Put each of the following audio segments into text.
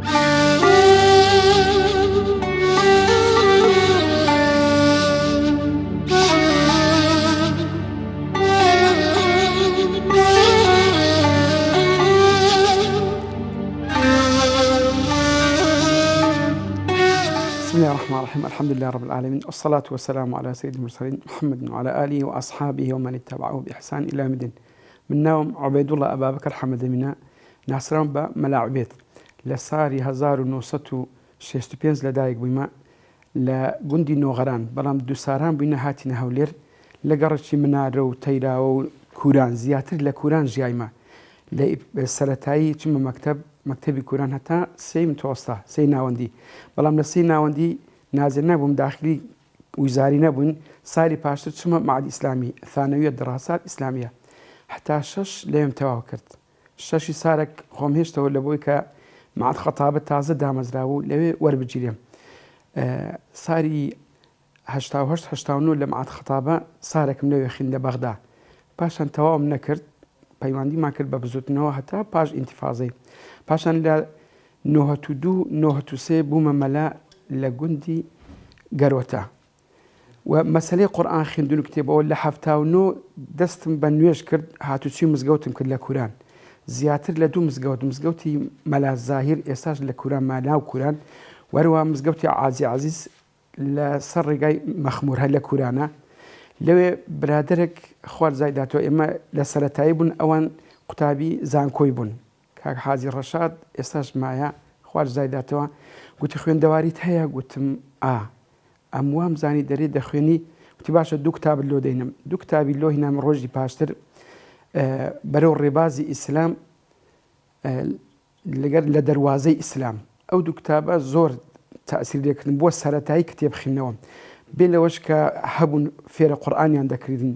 بسم الله الرحمن الرحيم. الحمد لله رب العالمين، والصلاة والسلام على سيد المرسلين محمد وعلى آله وأصحابه ومن اتبعه بإحسان إلى يوم الدين. من ناوم عبيد الله أبا بكر حمد منا ناصران بملاعبيت لساري 1965 لدايق بما لجندي نوغران بلام دوساران بينا هاتنا هولير لقرشي منارو تيراو كوران زياتر لكوران جايما لسرتاي ثم مكتبي كوران حتى سي متوسطة سي ناوندي بلام لسي ناوندي نازل نبوم داخلي وزاري نبون صاري باشتر ثم معهد إسلامي ثانوية دراسات إسلامية حتى شش ليم تواكرت شش سارك خوم هيش تقول لبويك معهد خطابة تازة دامزراو لوي وربجيليم صاري هشتاونو لمعهد خطابة سارك منوي خين لبغداد باشان تواهم نكرت پەیوەندی ما کرد بە بزوتنەوە هەتا پاش ئینتیفازەی پاشان لە 1992 بوومە مەلا لە گوندی گەرۆتە و مەسەلەی قورئان خوێندن و کتێبەوە لە 79 دەستم بە نوێژ کرد هاتوچی مزگەوتم کرد لە کوران زیاتر لە دوو مزگەوتی مەلا زاهیر ئێستاش لە کوران ماناو کوران وەروە مزگەوتی عازی عەزیز لە سەر ڕێگای مەخموور هەر لە کورانە لەوێ برادرێک خوارد زایداتەوە ئێمە لە سەرەتایی بوون ئەوان قوتابی زانکۆی بوون کاک حاجی ڕەشاد ئێستاش مایە خوارد زایداتەوە گوتی خوێندەواریت هەیە گوتم ئەم وام زانی دەرێ دەخوێنی گوتی باشە دوو کتاب لۆ دەینم دوو کتابی لۆ هینام ڕۆژی پاشتر بەرەو ڕێبازی ئیسلام لەگەر لە دەروازەی ئیسلام ئەو دوو کتابە زۆر تەئسیر لێکردن بۆ سەرەتایی کتێب خوێندنەوە بێ لەوەش کە هەبوون فێرە قورئانیان دەکردن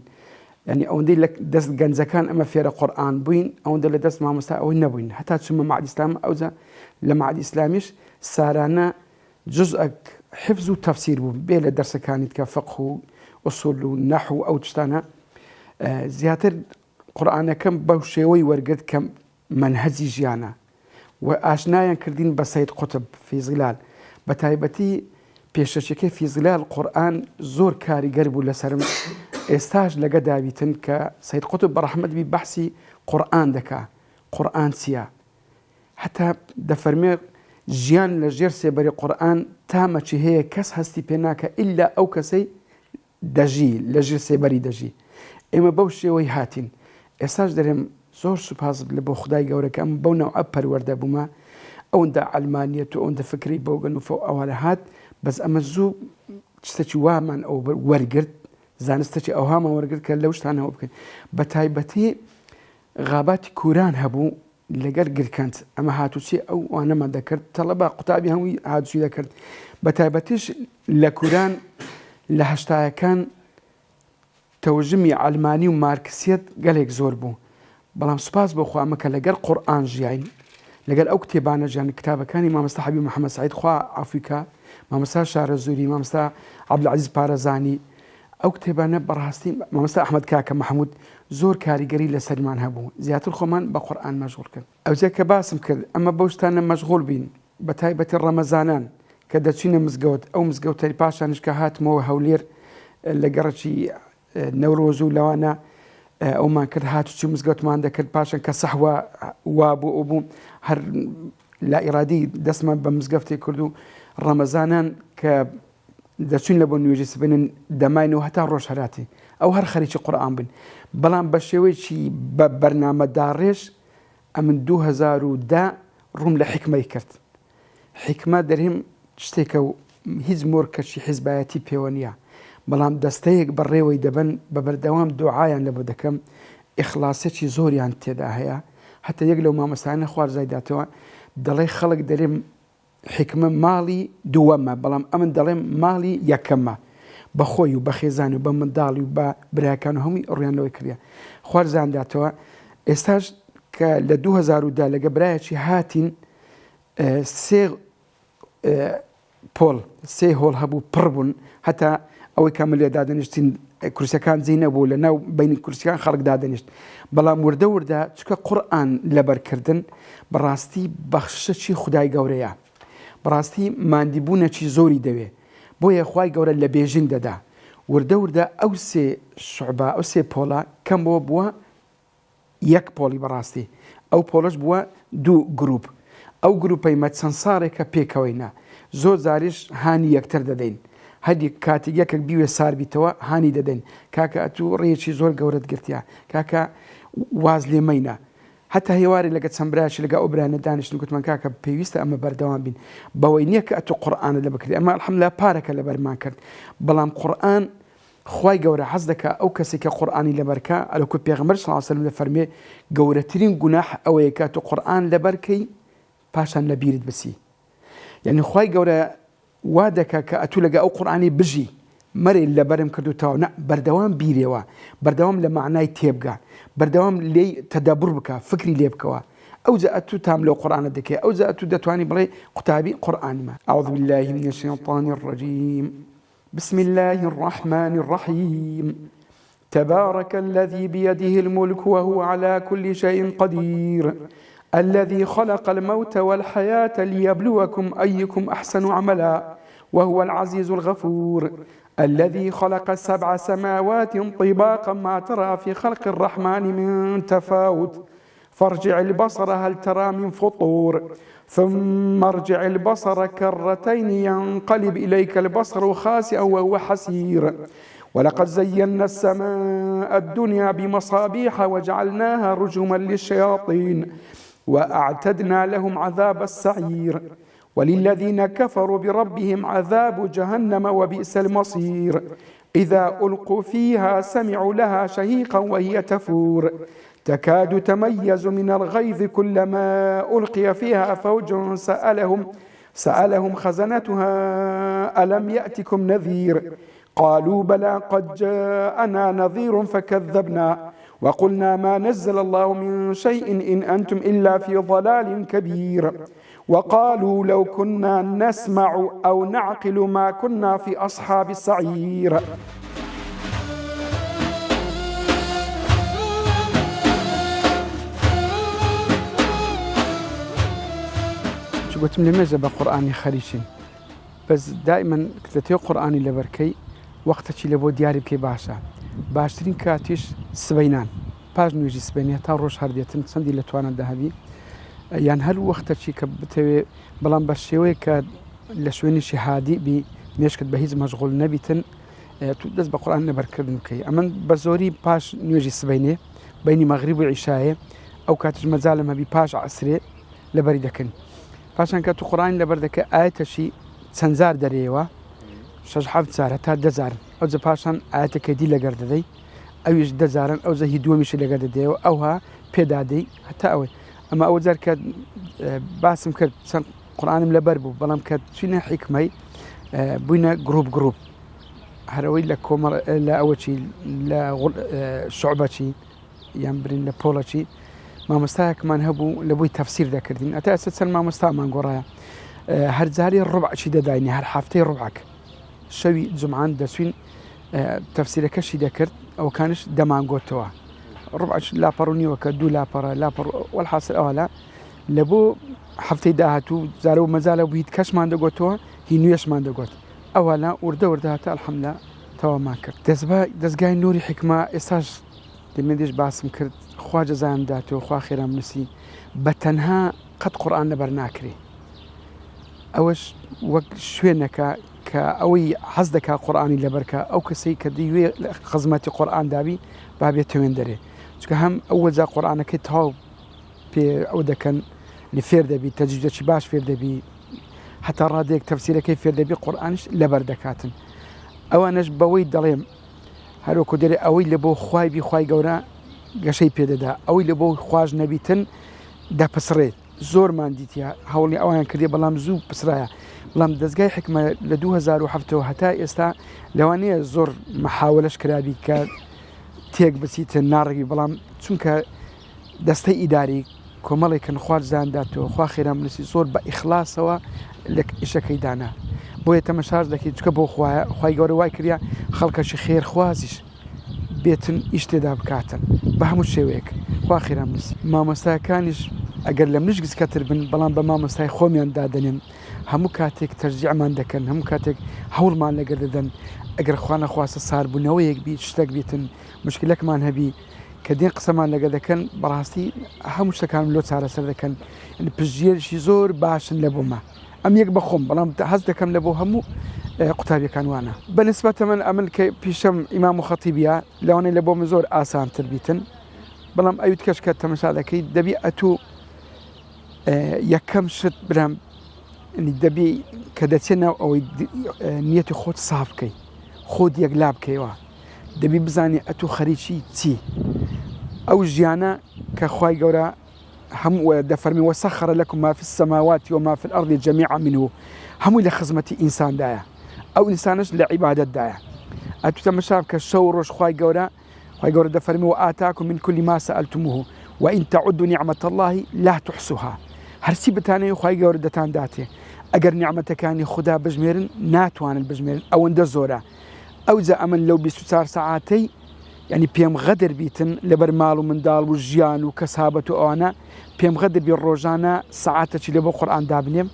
یعنی ئەوەندەی لە دەست گەنجەکان ئەمە فێرە قورئان بووین ئەوەندە لە دەست مامۆستا ئەوەی نەبووین هەتا چوومە معهد ئیسلام ئەوجا لە معهد ئیسلامیش سارانە جزئەک حفظ و تەفسیر بوو بێ لە دەرسەکانیت کە فقه و ئوسوول و نەحو ئەو تشتانە زیاتر قورئانەکەم بەو شێوەی وەرگرت کە منهەجی ژیانە و ئاشنایان کردین بە سەید قوتب فی ظلال بە تایبەتی پێشەچەکەی فی ظلال قورئان زۆر کاریگەر بوو لەسەرم ئێستاش لەگە داویتن کە سەید قوتب بەڕەحمەت بی بەحسی قورئان دەکا قورئان چییە هەتا دەفەرمێ ژیان لە ژێر سێبەری قورئان تامەچی هەیە کەس هەستی پێ ناکە ئیلا ئەو کەسەی دەژی لە ژێر سێبەری دەژی ئێمە بەو شێوەی هاتین ئێستاش دەرێم زۆر سوپاس لە بۆ خودای گەورەکە ئەم بەو نەوعە پەروەردە بوومە ئەوەندە عەلمانیەت و ئەوەندە فکری بەوگەن و ئەوانە هات بەس ئەمە زوو شتێکی وامان ئەو وەرگرت زانستێکی ئەوهامان وەرگرت کە لەو شتانەوە بکەین بە تایبەتی غاباتی کوران هەبوو لەگەر گرکەند ئەمە هاتوچی ئەو وانەمان دەکرد تەڵەبە قوتابی هەمووی هاتوچی دەکرد بە تایبەتیش لە کوران لە هەشتایەکان تەوژمی عەلمانی و مارکسیەت گەلێک زۆر بوو بەڵام سوپاس بۆ خوا ئەمە کە لەگەر قورئان ژیاین لەگەر ئەو کتێبانە ژیان کتابەکانی مامۆستا حەبیب محەممەد سەعید خوا عەفوی مامۆستا شارە زووری مامۆستا عەبدولعەزیز پارەزانی ئەو کتێبانە بەڕاستی مامۆستا ئەحمەد کاکە مەحموود زۆر کاریگەری لەسەرمان هەبوو زیاتر خۆمان بە قورئان مەشغوڵ کرد ئەوجا کە باسم کرد ئەمە بەو شتانە مەشغوڵ بین بە تایبەتی ڕەمەزانان کە دەچینە مزگەوت ئەو مزگەوتەی پاشانش کە هاتمەوە هەولێر لە گەڕەکی نەورۆز و لەوانە ئەومان کرد هاتوچی مزگەوتمان دەکرد پاشان کە سەحوا وا بوو ئەو بوو هەر لا ئیرادی دەستمان بە مزگەوتێک کرد و ڕەمەزانان کە دەچین لە بۆ نوێژی سبنن دەماینەوە هەتا ڕۆژ هەراتی ئەو هەر خەریکی قورئان بن بەڵام بە شێوەیەکی بە بەرنامەداڕێژ ئەمن 2010 ڕووم لە حیکمەی کرد حیکمە دەرهێم شتێکە و هیچ مۆرکەشی حیزبایەتی پێوە نییە بەڵام دەستەیەک بەڕێوەی دەبن بە بەردەوام دوعایان لە بۆ دەکەم ئیخلاسێکی زۆریان تێدا هەیە هەتا یەک لەو مامۆستایانە خوارد زایداتەوە دەڵێ خەڵک دەرێم حکمە ماڵی دووەمە بەڵام ئەمن دەڵێم ماڵی یەکەمە بە خۆی و بە خێزانی و بە منداڵی و بە براکان و هەمووی ڕویانەوەی کردە خوارد زانداتەوە ئێستاش کە لە 2010 لەگە برایەکی هاتین سێ هۆڵ هەبوو پڕ بوون هەتا ئەوەی کامل لێ دادەنیشتین کورسەکان جێی نەبوو لە ناو بینی کورسەکان خەڵک دادەنیشت بەڵام وردە چکە قورئان لەبەرکردن بەڕاستی بەخشەی خودای گەورەیە بەڕاستی مادیبوونەکی زۆری دەوێ بۆیە خوای گەورە لە بێژنگ دەدا وردە ئەو سێ شعبە ئەو سێ پۆڵە کەم بووە یەک پۆڵی بەڕاستی ئەو پۆلەش بووە دوو گروپ ئەو گروپەی چەند ساڕێکە پێکەوەینە زۆر جاریش هانی یەکتر دەدەین هەردی کاتێک یەکێک بیوێ ساربیتەوە هانی دەدەین کاکە ئەتوو ڕێیەکی زۆر گەورەت گرتیا کاکە واز لێمەینە هەتا هێواری لەگە چەمبرایشی لەگە ئەو برانە دانیشتن گوتمان کاکە پێویستە ئەمە بەردەوام بین بەوەی نییە کە ئەتوو قورئانە لە بکردی ئەمە الحەمدوللا پارەکە لەبەرمان کرد بەڵام قورئان خوای گەورە حەز دەکا ئەو کەسێک کە قورئانی لەبەرکە ئەلەکو پێغەمبەر صلی الله علیه وسلم دەفەرمێ گەورەترین گوناح ئەوەیە کە تۆ قورئان لەبەرکەی پاشان لە بیرت بچی یعنی خوای گەورە وا دەکا کە ئەتوو لەگە ئەو قورئانی بژی مەرێ لەبەرم کردوتەوە نە بەردەوام بیرێەوە بەردەوام لە معنای تێبگا بەردەوام لێی تەدەبور بکە فکری لێ بکەوە ئەوجا ئەتوو تام لەو قورئانە دەکەی ئەوجا ئەتوو دەتوانی بڵێ قوتابی قورئانیمە أعوذ بالله من الشيطان الرجيم بسم الله الرحمن الرحيم تبارك الذي بيده الملك وهو على كل شيء قدير الذي خلق الموت والحياة ليبلوكم أيكم أحسن عملا وهو العزيز الغفور الذي خلق 7 سماوات طباقا ما ترى في خلق الرحمن من تفاوت فارجع البصر هل ترى من فطور ثم ارجع البصر كرتين ينقلب إليك البصر خاسئا وهو حسير ولقد زينا السماء الدنيا بمصابيح وجعلناها رجوما للشياطين وأعتدنا لهم عذاب السعير وللذين كفروا بربهم عذاب جهنم وبئس المصير إذا ألقوا فيها سمعوا لها شهيقا وهي تفور تكاد تميز من الغيظ كلما ألقي فيها فوج سألهم خزنتها ألم يأتكم نذير قالوا بلى قد جاءنا نذير فكذبنا وقلنا ما نزل الله من شيء إن أنتم إلا في ضلال كبير وقالوا لو كنا نسمع أو نعقل ما كنا في أصحاب السعير قلت من ماذا بقرآني خريشين بس دائما كتلتي قرآني لبركي وقتك لبو دياري بكي باشترين كاتيش سبينان باش نوجي سبينية تا روش هرديتن سندي لتوانا دهبي يعني هل وقتك كبتوي بلان بشيوي لشويني شهادي بميشكت بهيز مشغول نبيتن تدز بقرآن لبركردن كي أمن بزوري باش نوجي سبينية بيني مغرب وعشاية أو كاتش مزالما بي باش عسري لبري دكن پاشان کە تو قورئان لەبەر دەکە ئاەتەشی چەندزار دەرێەوە 6-7 تا 10,000 ئەوجە پاشان ئاەتەکە دی لەگەر دەدەی ئەویش 10,000 ئەوجە هی دووەمیشی لەگەر دەدەیەوە ئەوها پێدادەی هەتا ئەوەی ئەمە ئەوە جار کە باسم کرد چەند قورئانم لەبەر بوو بەڵام کە چینە حیکمەی بووینە گروپ هەرەوەی لە کۆمەڵ لە ئەوەچی لە شوعبەچی یان برین لە پۆڵەچی مامۆستایەکمان هەبوو لە بووی تەفسیر دەکردین ئەتا ئێستا چەند مامۆستامان گۆڕایە هەر جارێ ڕوبعی دەداینی هەر هەفتەی ڕوبعەک شەوی جومعان دەچوین تەفسیرەکەشی دەکرد ئەوەکانش دەمانگۆتەوە ڕوبعش لاپەڕ و نیوەکە دوو لاپەڕ وەڵحاصل ئەوە لە بۆ هەفتەی داهاتوو زارە و مەجالە بوو هیچ کەشمان دەگۆتەوە هی نوێشمان دەگۆت ئەوە وردە هاتە الحەمدوللا تەوامان کرد دەستگای نوری حکمە ئێستاش دەمێدێش باسم کرد خوا جەزایان داتەوە خوا خێرام نووسی بە تەنها قەت قورئان لەبەر ناکرێ ئەوەش وەک شوێنەکە کە ئەوەی حەز دەکا قورئانی لەبەرکە ئەو کەسەی کە دەیوێ خزمەتی قورئان دابی با بێتە وێن دەرێ چونکە هەم ئەوەجا قورئانەکەی تەواو پێ ئەو دەکەن لە فێر دەبی تەجویدێکی باش فێر دەبی هەتا ڕادێک تەفسیرەکەی فێر دەبی قورئانیش لەبەر دەکاتن ئەوانەش بەوەی دەڵێم هەروەکو دەرێ ئەوەی لە بۆ خوای بی خوای گەورە گەشەی پێدەدا ئەوەی لە بۆ خواش نەبیتن دەپسڕێت زۆرمان دیتە هەوڵی ئەویان کردێ بەڵام زوو پسرایە بەڵام دەستگای حکمە لە 2007 هەتا ئێستا لەوانەیە زۆر مەحاولەش کرابی کە تێک بچیتە ناڕێکی بەڵام چونکە دەستەی ئیداری کۆمەڵێکن خوارد زانداتەوە خوا خێرام نووسی زۆر بە ئیخلاسەوە لە ئیشەکەی دانا بۆیە تەمەشاش دەکەیت چکە بۆ خوای گەورە وای کردیا خەڵکەشی خێرخوازیش بێتن ئیش تێدا بکاتن بە هەموو شێوەیەک خوا خێرا بنووسی. مامۆستایەکانیش ئەگەر لە منیش گچکەتر بن بەڵام بە مامۆستای خۆمیان دادەنێن هەموو کاتێک تەرجیعمان دەکەن هەموو کاتێک هەوڵمان لەگەر دەدەن ئەگەر خوا نەخواستە ساربوونەوەیەک بیت شتێک بیتن مشکلەکمان هەبی کە دێن قسەمان لەگە دەکەن بەڕاستی هەموو شتەکان لۆ چارەسەر دەکەن پشتگیرشی زۆر باشن لە بۆمە ئەم یەک بەخۆم بەڵام هەز دەکەم لە بۆ هەموو قوتابیەکان وانە بەنسبەتە من ئەمن کە پیشەم ئیمام و خەتیبیە لەوانەیە لە بۆ من زۆر ئاسانتر بیتن بەڵام ئەویت کەش کە تەمەشا دەکەی دەبی ئەتوو یەکەم شت برام دەبی کە دەچێنەوە ئەوەی نیەتی خۆت ساف بکەی خۆت یەکلا بکەیەوە دەبی بزانێ ئەتوو خەریکی چی ئەو ژیانە کە خوای گەورە هەموو دەفەرمی وەسەخەرە لەکم ما فی السەماوات وما فی الأرض جەمیعا منه هەمووی لە خزمەتی ئینساندایە ئەو ئینسانش لە عیبادەتدایە ئەتوو تەمەشا بکە شەو ڕۆژ خوای گەورە دەفەرمی وآتاکم من كل ما سألتموه وإن تعدوا نعمة الله لا تحصوها هەرچی بتانەیە خوای گەورە دەتان داتێ ئەگەر نیعمەتەکانی خوددا بژمێرن ناتوانن بژمێرن ئەوەندە زۆرە ئەوجا ئەمن لەو 24 ساعاتەی یعنی پێم غەدر بیتن لەبەر ماڵ و منداڵ و ژیان و کەسابەت و ئەوانە پێم غەدر بێ ڕۆژانە ساعاتەکی لە بۆ قورئان دابنێم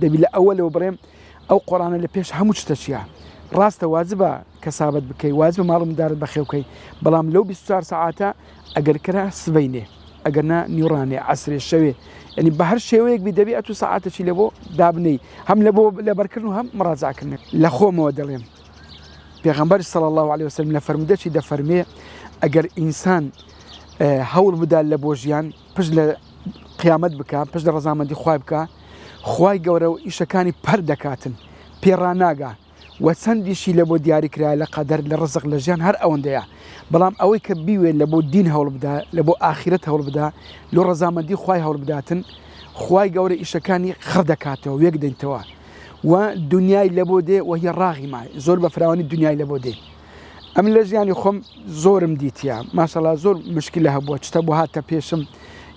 دەبی لە ئەوەلەوە بڕێم ئەو قورئانە لە پێش هەموو شتەچیە ڕاستە واجبە کەسابەت بکەی واجبە ماڵ و منداڵت بەخێوکەی بەڵام لەو 24 ساعاتە ئەگەر کرا سبەینێ ئەگەرنا نیوڕانێ عەسرێ شەوێ ینی بە هەر شێوەیەک بی دەبی ئەتوو ساعاتەکی لە بۆ دابنەی هەم لە بۆ لەبەرکردن و هەم مڕاجعکردن لە خۆمەوە دەڵێم پێغەمبەر صلی الله عليه وسلم لە فەرمودەی دەفەرمێ ئەگەر ئینسان هەوڵ بدات لە بۆ ژیان پشت لە قیامەت بکە پشت لە ڕەزامەندی خوای بکە خوای گەورە و ئیشەکانی پەر دەکاتن پێڕاناگا و چەندیشی لە بۆ دیاریکرا لە قەدەر لە ڕزق لە ژیان هەر ئەوەندەیە بەڵام ئەوەی کە بیوێت لە بۆ دین هەوڵ بدا لە بۆ ئاخرەت هەوڵ بدا لۆ ڕەزامەندی خوای هەوڵ بداتن خوای گەورە ئیشەکانی خڕ دەکاتەوە وێک دەینتەوە و دنیای لە بۆ دێ وهی ڕاغیما زۆر بە فراوانی دنیای لە بۆ دێ ئەم لە ژیانی خۆم زۆرم دیتە ماشەڵا زۆر مشکلە هەبووە چتە بۆ هاتە پێشم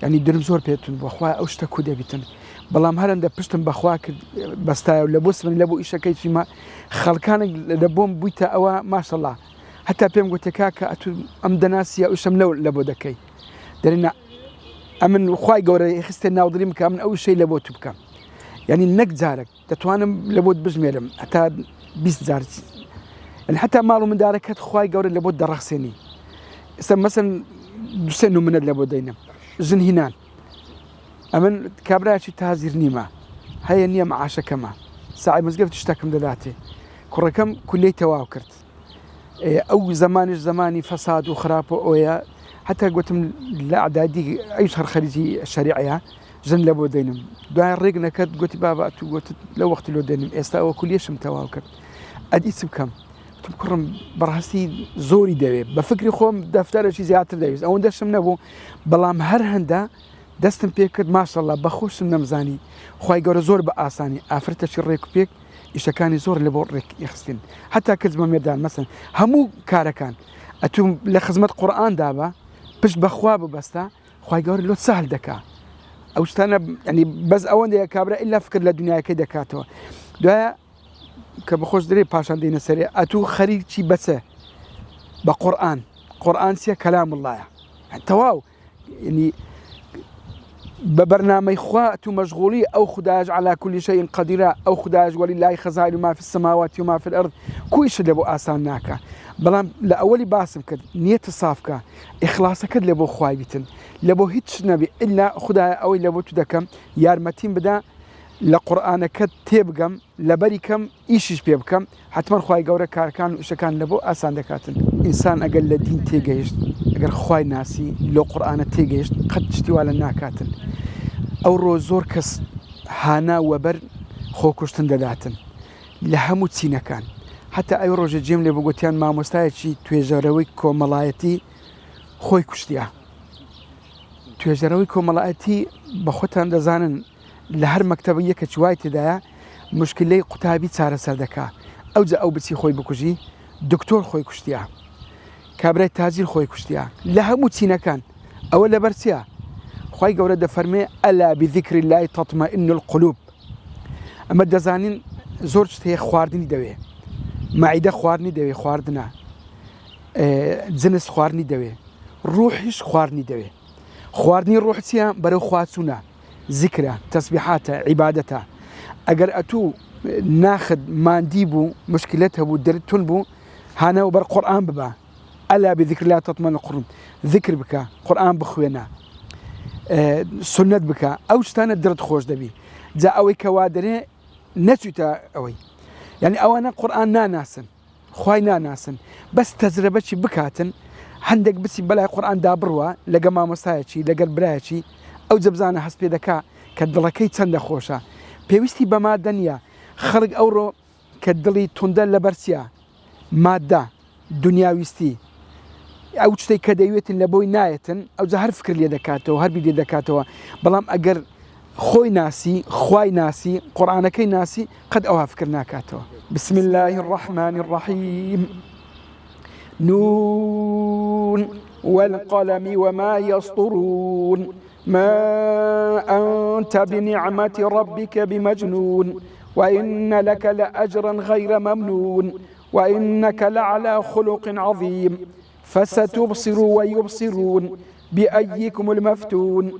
ینی درم زۆر پێتون بۆ خوا ئەو شتە کو دەبیتن بەڵام هەرەندە پشتم بەخوا کرد بەستایە و لە بۆ سمن لە بۆ ئیشەکەی چیمە خەڵکانێک لە بۆم بوویتە ئەوە ماشەڵا هەتا پێم گوتێکا کە ئەم دەناسیە ئوشەم لە بۆ دەکەی دەرێنە ئەمن خوای گەورە خستێ ناودڵیم کە من ئەو شەی لە بۆ تو بکەم ینی نەک جارێک دەتوانم لە بۆت بژمێرم هەتا 20 جار حتا ماڵ و مندارەکەت خوای گەورە لە بۆ دەڕەخسێنی ئێستا مەسەن دوسێ نمونەت لە بۆ دەینم ژن هینان ئەمن کابرایکی تازیر نیمە هەیە نییە مەعاشەکەمە ساعی مزگەفت شتەکەم دەداتێ کوڕەکەم کولەی تەواو کرد ئەو زمانیش زمانی فەساد و خراپ و ئەوەیە حتا گوتم لە عەدادی ئەوش هەر خەریجی شەریعەیە ژن لە بۆ دەینم دوای ڕێک نەکەت گوتی بابا تو گوتت لە وەختی لۆ دێنم ئێستا ئەوە کولیەشم تەواو کرد ئەدی چ بکەم وتم کوڕم بەڕاستی زۆری دەوێت بە فکری خۆم دەفتەرێکی زیاتر دەویست ئەوەندە شم نەبوو بەڵام هەر هەندە دەستم پێ کرد ماشەڵڵا بەخۆشم نەمزانی خوای گەورە زۆر بە ئاسانی ئافرەتەکی ڕێک و پێک ئیشەکانی زۆر لە بۆ ڕێک یخستین حتا کەس بە مێدان مەسەن هەموو کارەکان ئەتوم لە خزمەت قورئان دابە پشت بەخوا ببەستە خوای گەورە لۆ ساهل دەکا ئەو شتانە ینی بەس ئەوەندەیە کابرا ئیلا فکر لە دنیاەکەی دەکاتەوە دوایە کە بەخۆش دەرێ پاشان دێنە سەرێ ئەتوو خەریکی بەچە بە قورئان چیە کەلام اللهە تەواو ینی ببرنامج خوا تو مشغولي أو خداج على كل شيء قدير أو خداج ولله خزائن ما في السماوات وما في الأرض كويش لبو آسان ناكا بلام لأولي باسم كد نية صافكا إخلاص كد لبو خواي بيتن لبو هيتش نبي إلا خدا أو لبو تدكم يارمتين بدا لقرآن كد تيبكم لبريكم إيشش بيبكم حتما خواي جورا كاركان وشكان لبو آسان دكاتن إنسان أقل لدين تيجيش أقل خواي ناسي لو قرآن تيجيش قد تشتوى لناكاتن أو روزور كس هانا وبر خوكشتن دلاتن لهمو تسينكان حتى أي روج جيم لي بقولتيان ما مستعدشي تويجروي كملايتي خوي كشتيا تويجروي كملايتي بخوتان دزانن لهر مكتبية كشوايتي دا مشكلة قتابي صار سردكا أو بتسي خوي بكوجي دكتور خوي كشتيا كابري تاجر خوي كشتيا لهمو تسينكان أولا برسيا خوي جورا دفرمي ألا بذكر الله تطمئن القلوب أما دزانين زورج تي خواردني دوي معده خواردني دوي خواردنا جنس خواردنی دەوێ ڕوحیش خواردنی دەوێ خواردنی ڕوح چیە بەرەو خواچوونە ذکرە تەسبیحاتە عیبادەتە ئەگەر ئەتوو ناخت ماندی بوو مشکلت هەبوو دەرتون بوو هانەوە بەر قورئان ببە ئەلا بذکر الله تطمئن القلوب ذکر بکە قورئان بخوێنە سنت بکە ئەو شتانە دڵت خۆش دەبی جا ئەوەی کە وا دەرێ نەچوویتە ئەوەی یعنی ئەوانە قورئان ناناسن خوای ناناسن بەس تەجربەی بکاتن هەندێک بچی بەلای قورئان دابڕوە لەگە مامۆستایەکی لەگەر برایەکی ئەو جەبزانە هەست پێ دەکا کە دڵەکەی چەندە خۆشە پێویستی بە مادە نییە خەڵک ئەوڕۆ کە دڵی توندە لەبەر چییە مادە دنیاویستی ئەو شتەی کە دەیوێتن لە بۆی نایەتن ئەو جا هەر فکر لێ دەکاتەوە هەربی لێ دەکاتەوە بەڵام ئەگەر خۆی ناسی خوای ناسی قورئانەکەی ناسی قەت ئەوها فکر ناکاتەوە بسم الله الرحمن الرحيم نون والقلم وما يسطرون ما أنت بنعمة ربك بمجنون وإن لك لأجرا غير ممنون وإنك لعلى خلق عظيم فستبصر ويبصرون بأيكم المفتون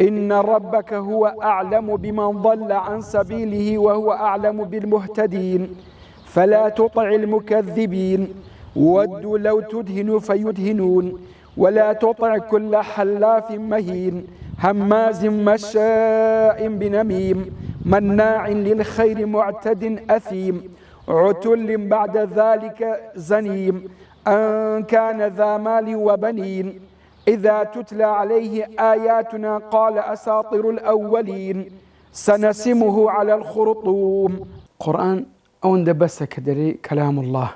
إن ربك هو أعلم بمن ضل عن سبيله وهو أعلم بالمهتدين فلا تطع المكذبين ودوا لو تدهن فيدهنون ولا تطع كل حلاف مهين هماز مشاء بنميم مناع للخير معتد أثيم عتل بعد ذلك زنيم أن كان ذا مال وبنين إذا تتلى عليه آياتنا قال أساطير الأولين سنسمه على الخرطوم قرآن أون دبس كدري كلام الله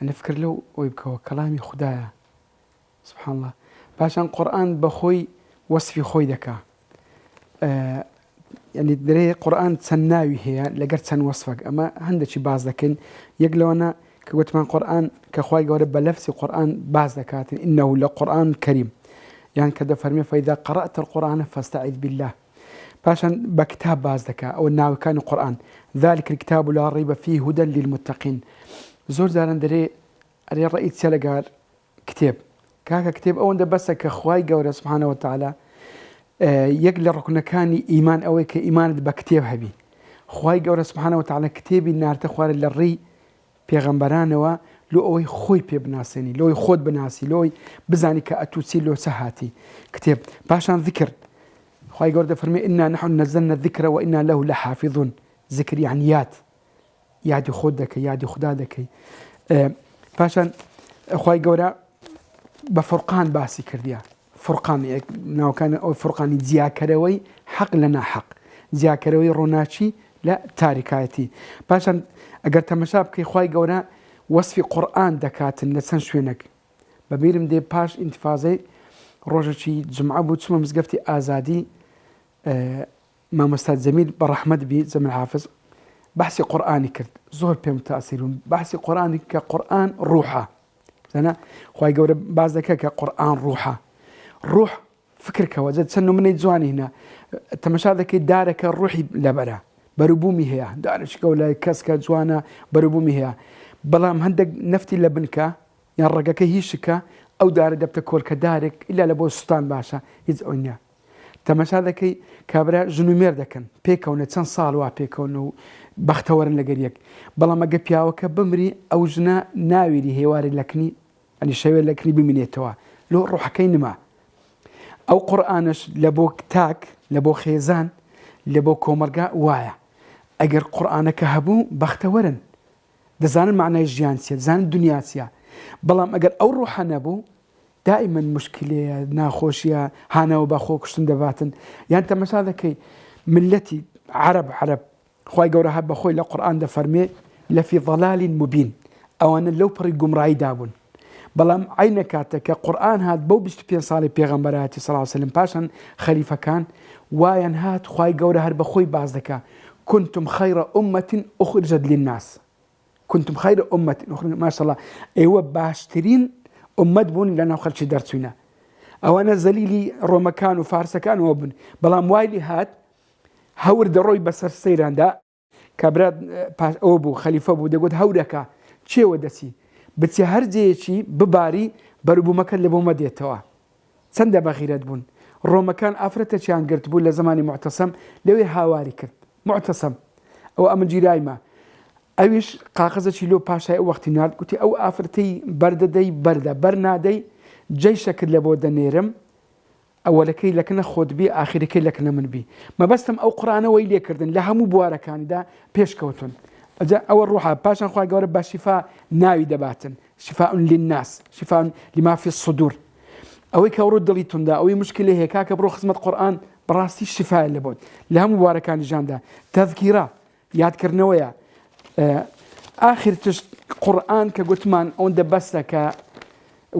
أنا فكر له ويبكوا كلامي خدايا سبحان الله باشان قرآن بخوي وصفي خوي دكا يعني دري قرآن تسناوي هي لقرت سن وصفك أما هندشي باز لكن يقلونا كقلت من قرآن كخواي قرب بلفسي قرآن باز دكات إنه لقرآن كريم يعني كذا فرمي فإذا قرأت القرآن فاستعذ بالله باشان بكتاب باز دكا أو الناوي كان القرآن ذلك الكتاب لا ريب فيه هدى للمتقين زور زارن دري الرئيس سلقار كتاب كاكا كتاب أو بس كخواي قرب سبحانه وتعالى يقل ركن كان إيمان أو كإيمان بكتاب هبي خواي قرب سبحانه وتعالى كتابي النار تخوار للري پێغەمبەرانەوە لۆ ئەوەی خۆی پێ بناسێنی لۆی خۆت بناسی لۆی بزانی کە ئەتوچی لۆ سەهاتی کتێب پاشان ذکر خی گەورە دەفەرمێ ئینا نحن نەزەلنا الذکر وئینا له لحافظون ذکر یعنی یادی خۆت دەکەی یادی خوددا دەکەی پاشان خی گەورە بە فورقان باسی کردیە فورقان ناوکانە ئەو فورقانی جیاکەرەوەی حەق لە ناحەق جیاکەرەوەی ڕۆناچی لە تاریکایەتی پاشان ئەگەر تەمەشا بکەی خی گەورە وەصفی قورئان دەکاتن لە چەند شوێنێک بەبیرم دێ پاش ئینتیفازەی ڕۆژێکی جمعە بوو چوومە مزگەفتی ئازادی مامۆستا جەمیل بە ڕەحمەت بی جەمیل حافظ بەحسی قورئانی کرد زۆر پێم تاسیر بوو بەحسی قورئانی کە قورئان ڕوحە زانە خی گەورە باز دەکات کە قورئان ڕوحە ڕوح فکرکەوە جە چەند نمونەی جوانی هێنا تەمەشا دەکەی دارەکە ڕوحی لەبەرە بەروبوومی هەیە دارشکە و لای کەسکە جوانە بەروبوومی هەیە بەڵام هەندێک نەفتی لە بنکە یان ڕێگەکە هیچکە ئەو دارە دەبتە کۆلکە دارێک ئیلا لە بۆ سوستان باشە هیچ ئەوی نییە تەمەشا دەکەی کابرا ژنومێر دەکەن پێکەونە چەند ساڵ وا پێکەون و بەختەوەرن لەگەر یەک بەڵام ئەگە پیاوەکە بمری ئەو ژنە ناویری هێواری لەکنی ئەنی شەوێ لەکنی بمینێتەوە لۆ ڕوحەکەی نما ئەو قورئانش لە بۆ تاک لە بۆ خێزان لە بۆ کۆمەلگا وایە ئەگەر قورئانەکە هەبوو بەختەوەرن دەزانن معنای ژیان چیە دەزانن دنیا چیە بەڵام ئەگەر ئەو ڕوحە نەبوو دائما مشکلەیە ناخۆشیە هانەوە بە خۆ کوشتن دەباتن یان تەمەشا دەکەی ملەتی عەرەب خی گەورە هات بەخۆی لە قورئان دەفەرمێ لەفی ضەلال مبین ئەوانە لەو پڕی گومڕاییدا بوون بەڵام عینە کاتە کە قورئان هات بەو 25 ساڵی پێغەمبەرایەتی صلی الله علیه وسلم پاشان خەلیفەکان وایان هات خی گەورە هەر بەخۆی باز دەکا كنتم خير أمة أخرجت للناس كنتم خير أمة ما شاء الله أيوة باشترين أمة بون لنا خلش درسونا أو أنا زليلي رومكان وفارسكان وابن بلام وايلي هات هور دروي بسر سيران دا كابراد أوبو خليفة بو دقود هوركا چه ودسي بچێ هەر جەیەکی بباری بەروبوومەکە لە بۆمە دێتەوە چەندە بەغیرەت بوون ڕۆمەکان ئافرەتەکیان گرت بوو لە زمانی معتەسەم لەوێ هاواری کرد معتەسەم ئەوە ئەمە جیرایمە ئەویش قاقەزەکی لۆ پاشای ئەو وەختی نارد گوتی ئەو ئافرەتەی بەردەدەی بەردە بەرنادەی جەیشە کرد لە بۆ دەنێرم ئەوەلەکەی لەکنە خۆت بی ئاخیرەکەی لەکنە من بی مەبەستم ئەو قورئانەوەی لێکردن لە هەموو بوارەکانیدا پێشکەوتن ئەوە ڕوحە پاشان خوای گەورە بە شیفا ناوی دەباتن شفاء للناس شفاء لما في الصدور ئەوەی کە ڕوو دڵی توندا ئەوەی مشکلێ هەیە کاکە بڕۆ خزمەت قورئان بەڕاستی شفای لە بۆت لە هەموو بوارەکانی ژاندا تەذکیرە یادکردنەوەیە آخر تشت قورئان کە گوتمان ئەوەندە بەسە کە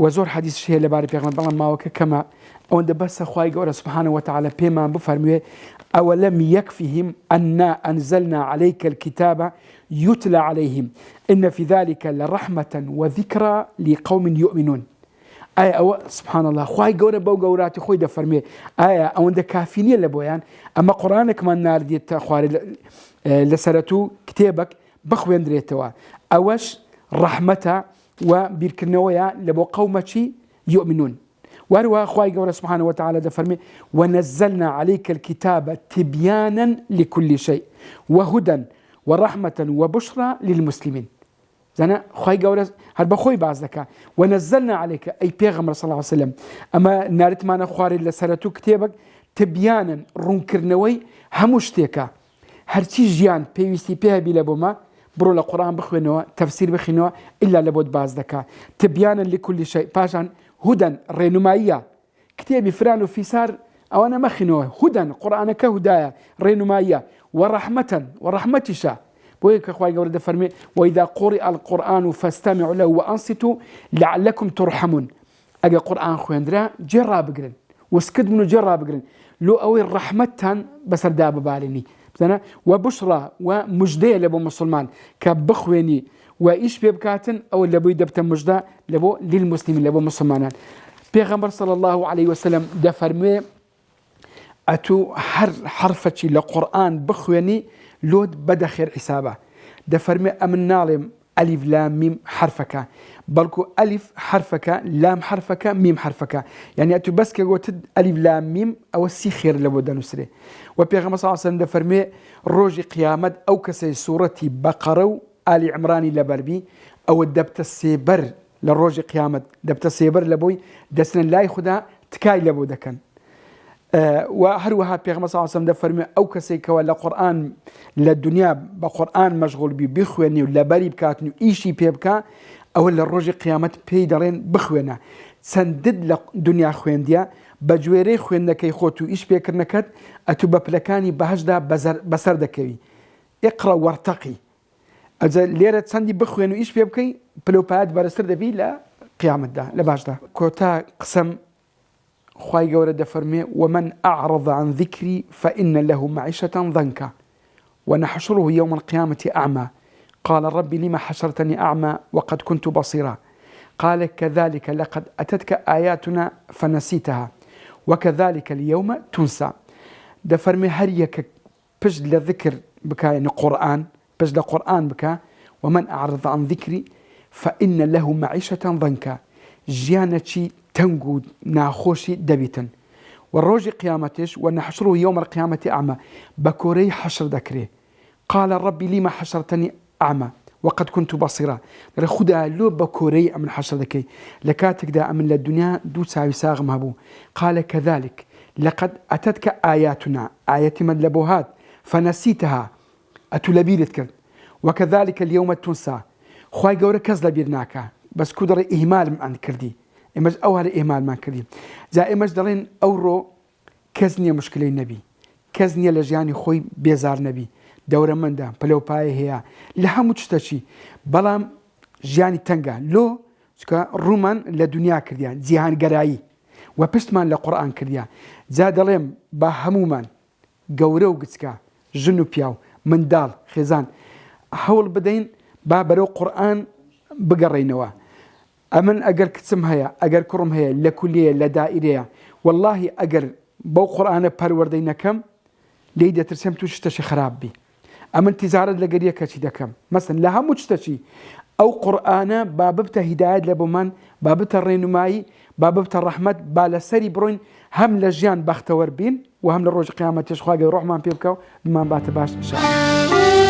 وزۆر حەدیث هەیە لەبارەی پێغەمبەر بەڵام ماوەکە کەمە ئەوەندە بەسە خوای گەورە سبحانه وتعالى پێمان بفەرموێ أولم يكفهم أنا أنزلنا عليك الكتاب يتلى عليهم إن في ذلك لرحمة وذكرى لقوم يؤمنون آية أو سبحان الله خواي جورا بو جوراتي خوي دفرمي آية أو عند كافينية لبويان أما قرآنك من نار ديت خواري لسرتو كتابك بخوين دريتوا أوش رحمة وبيركنويا لبو قومتي يؤمنون واروا خواي جورا سبحانه وتعالى دفرمي ونزلنا عليك الكتاب تبيانا لكل شيء وهدى ورحمة وبشرى للمسلمين زنا خواي جورا هل بخوي بعض ذكاء ونزلنا عليك أي بيغمر صلى الله عليه وسلم أما نارت معنا خواري لسرتو كتابك تبيانا رونكرنوي همشتيكا هرتي جيان بيويستي بيها بلا بوما برو القرآن بخوينوا تفسير بخينوا إلا لبود بعض ذكاء تبيانا لكل شيء باشان هدى رينمائية كتابي فران وفي سار أو أنا مخنوا هدى قرآن كهدايا رينمائية ورحمتشا بويك أخوائي قولة فرمي وإذا قرئ القرآن فاستمعوا له وأنصتوا لعلكم ترحمون أجا قرآن خويندرا جرى بقرن وسكد منه جرى بقرن لو أوي رحمتان بس الداب باليني وبشرى ومجدية لبو مسلمان كبخويني وإيش بيبكاتن أو اللي بو يدبت مجدى لبو للمسلمين لبو مسلمانان بيغمبر صلى الله عليه وسلم ده فرمي أتو حرفتي لقرآن بخويني لود بدا خير حسابه ده فرمي أمن نالم ألف لام ميم حرفك بلكو ألف حرفك لام حرفك ميم حرفك يعني أتو بس كقولت ألف لام ميم أو السي خير لبودا نسري وبيغمبر صلى الله عليه وسلم ده فرمي روجي قيامة أو كسي سورتي بقرة آل عمراني لبربي أو الدبت السيبر للروج قيامة دبت السيبر لبوي دسنا لا يخدها تكاي لبو دكن وهروها بيغمبر صلى الله عليه وسلم دفرمي أو كسيك ولا قرآن للدنيا بقرآن مشغول بي بخواني ولا بري بكاتني إيشي بيبكا أو للروج قيامة بيدرين بخوانا سندد لدنيا خوان ديا بجويري خوان دكي خوتو إيش بيكرنكت أتو ببلكاني بهجدا بسر دكوي اقرأ وارتقي أجا ليرة سندي بخوين وإيش بيبكي بلوباد برستر دبي لا قيامة ده لباش ده كوتا قسم خواي جورة دفرمي ومن أعرض عن ذكري فإن له معيشة ضنكا ونحشره يوم القيامة أعمى قال رب لما حشرتني أعمى وقد كنت بصيرا قال كذلك لقد أتتك آياتنا فنسيتها وكذلك اليوم تنسى دفرمي هريك بجد لذكر بكاين القرآن بجد القرآن بكا ومن أعرض عن ذكري فإن له معيشة ضنكا جيانتي تنقود ناخوشي دبيتا والروج قيامتش ونحشره يوم القيامة أعمى بكوري حشر ذكري قال ربي لما حشرتني أعمى وقد كنت بصيرا خدها لو بكوري من حشر ذكي لكاتك دا من الدنيا دو ساوي ساغم هبو قال كذلك لقد أتتك آياتنا آيات من لبوهات فنسيتها أتلبيرتك وكذلك اليوم تنسى خواي قورة كز لبيرناك بس كدر إهمال عن كردي إمج أول إهمال ما كردي زي إمج دارين أورو كزنية مشكلة النبي كزنية لجاني خوي بيزار نبي دورة من ده بلو باي هي لها مجتشي بلام جاني تنقى لو رومان لدنيا كرديان جيهان قرائي وبستمان لقرآن كرديان زاد لهم باهمومان قورو قسكا جنو بياو من دال خزان حول بدين بابرو قرآن بقرينوا أمن أجر كتسم هيا أجر كرم هيا لكلية لدائرية والله أجر بو قرآن باروردين كم ليدة ترسم توشتشي خراب بي أمن تزارد لقرية كشي دكم مثلا لها مجتشي ئەو قورئانە با ببتە هیدایەت لە بۆمان، با بتە ڕێنمایی، با ببتە ڕەحمەت، با لەسەری بڕۆین هەم لە ژیان بەختەوەر بین و هەم لە ڕۆژی قیامەتیش خوا گەورە ڕۆحمان پێ بکە و بمان باتە باش ئینشاءالله.